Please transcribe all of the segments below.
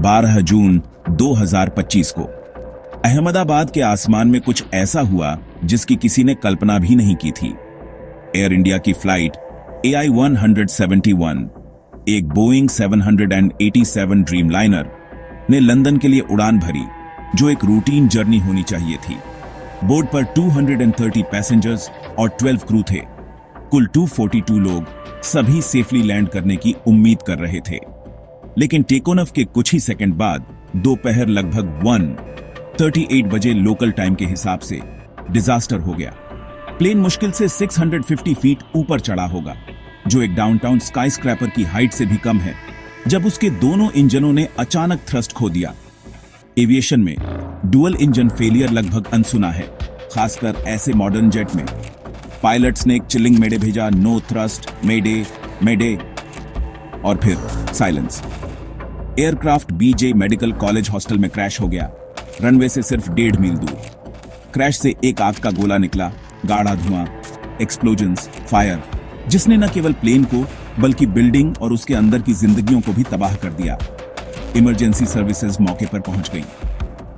12 जून 2025 को अहमदाबाद के आसमान में कुछ ऐसा हुआ जिसकी किसी ने कल्पना भी नहीं की थी। एयर इंडिया की फ्लाइट AI-171, एक बोइंग 787 ड्रीमलाइनर ने लंदन के लिए उड़ान भरी, जो एक रूटीन जर्नी होनी चाहिए थी। बोर्ड पर 230 पैसेंजर्स और 12 क्रू थे। कुल 242 लोग सभी सेफली लैंड करने की उम्मीद कर रहे थे। लेकिन टेक ऑफ के कुछ ही सेकंड बाद दोपहर लगभग 1:38 बजे लोकल टाइम के हिसाब से डिजास्टर हो गया। प्लेन मुश्किल से 650 फीट ऊपर चढ़ा होगा, जो एक डाउनटाउन स्काईस्क्रैपर की हाइट से भी कम है, जब उसके दोनों इंजनों ने अचानक थ्रस्ट खो दिया। एविएशन में डुअल इंजन फेलियर लगभग अनसुना है, खासकर ऐसे मॉडर्न जेट में। पायलट्स ने एक चिलिंग मेडे भेजा, नो थ्रस्ट, मेडे मेडे, और फिर silence. Aircraft BJ medical college hostel में क्रैश हो गया, रनवे से सिर्फ 1.5 मील दूर। क्रैश से एक आग का गोला निकला, गाढ़ा धुआं, एक्सप्लोजन्स, फायर, जिसने न केवल प्लेन को बल्कि बिल्डिंग और उसके अंदर की जिंदगियों को भी तबाह कर दिया। इमरजेंसी सर्विसेज मौके पर पहुंच गईं।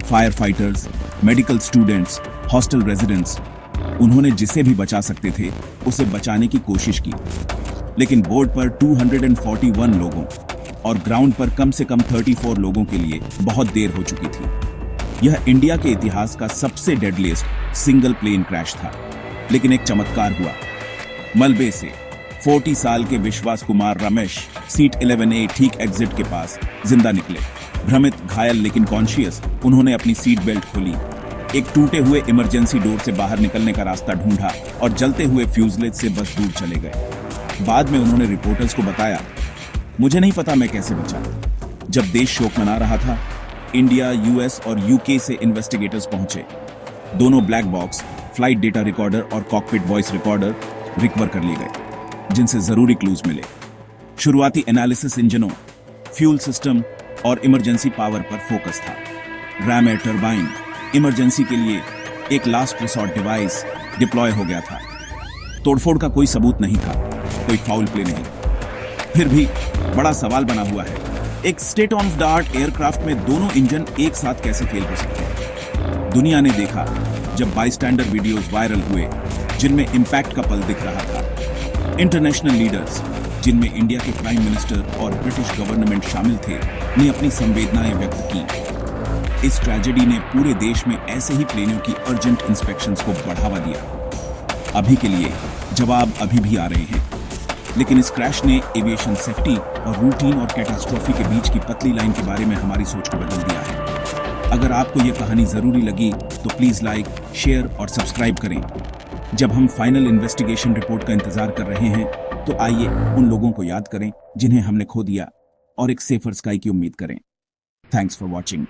Fire fighters, medical students, hostel residents, उन्होंने जिसे भी बचा सकते थे उसे बचाने की कोशिश की। लेकिन बोर्ड पर 241 लोगों और ग्राउंड पर कम से कम 34 लोगों के लिए बहुत देर हो चुकी थी। यह इंडिया के इतिहास का सबसे डेडलीस्ट सिंगल प्लेन क्रैश था। लेकिन एक चमत्कार हुआ। मलबे से 40 साल के विश्वास कुमार रमेश सीट 11A ठीक एग्जिट के पास जिंदा निकले। भ्रमित, घायल लेकिन कॉन्शियस, उन्होंने अपनी सीट बेल्ट खोली, एक टूटे हुए इमरजेंसी डोर से बाहर निकलने का रास्ता ढूंढा और जलते हुए फ्यूजलेज से बस दूर चले गए। बाद में उन्होंने रिपोर्टर्स को बताया, मुझे नहीं पता मैं कैसे बचा। जब देश शोक मना रहा था, इंडिया, US और UK से इन्वेस्टिगेटर्स पहुंचे। दोनों black box, flight data recorder और कॉकपिट वॉइस रिकॉर्डर रिकवर कर लिए गए, जिनसे जरूरी क्लूज मिले। शुरुआती एनालिसिस इंजनों, फ्यूल सिस्टम और इमरजेंसी पावर पर फोकस था। रैम एयर टरबाइन, इमरजेंसी के लिए एक लास्ट रिसोर्ट डिवाइस डिप्लॉय हो गया था। तोड़फोड़ का कोई सबूत नहीं था, कोई फाउल प्ले नहीं। फिर भी बड़ा सवाल बना हुआ है, एक state of the art aircraft में दोनों इंजन एक साथ कैसे फेल हो सकते हैं। दुनिया ने देखा जब बाईस्टैंडर वीडियोस वायरल हुए, जिनमें इंपैक्ट का पल दिख रहा था। इंटरनेशनल लीडर्स, जिनमें इंडिया के प्राइम मिनिस्टर और ब्रिटिश गवर्नमेंट शामिल थे, ने अपनी संवेदनाएं व्यक्त की। इस ट्रेजेडी ने पूरे देश में ऐसे ही प्लेनों की अर्जेंट इंस्पेक्शंस को बढ़ावा दिया। अभी के लिए जवाब अभी भी आ रहे हैं, लेकिन इस क्रैश ने एविएशन सेफ्टी और रूटीन और कैटास्ट्रोफी के बीच की पतली लाइन के बारे में हमारी सोच को बदल दिया है। अगर आपको यह कहानी जरूरी लगी तो प्लीज लाइक, शेयर और सब्सक्राइब करें। जब हम फाइनल इन्वेस्टिगेशन रिपोर्ट का इंतजार कर रहे हैं, तो आइए उन लोगों को याद करें जिन्हें हमने खो दिया और एक सेफर स्काई की उम्मीद करें। Thanks for watching.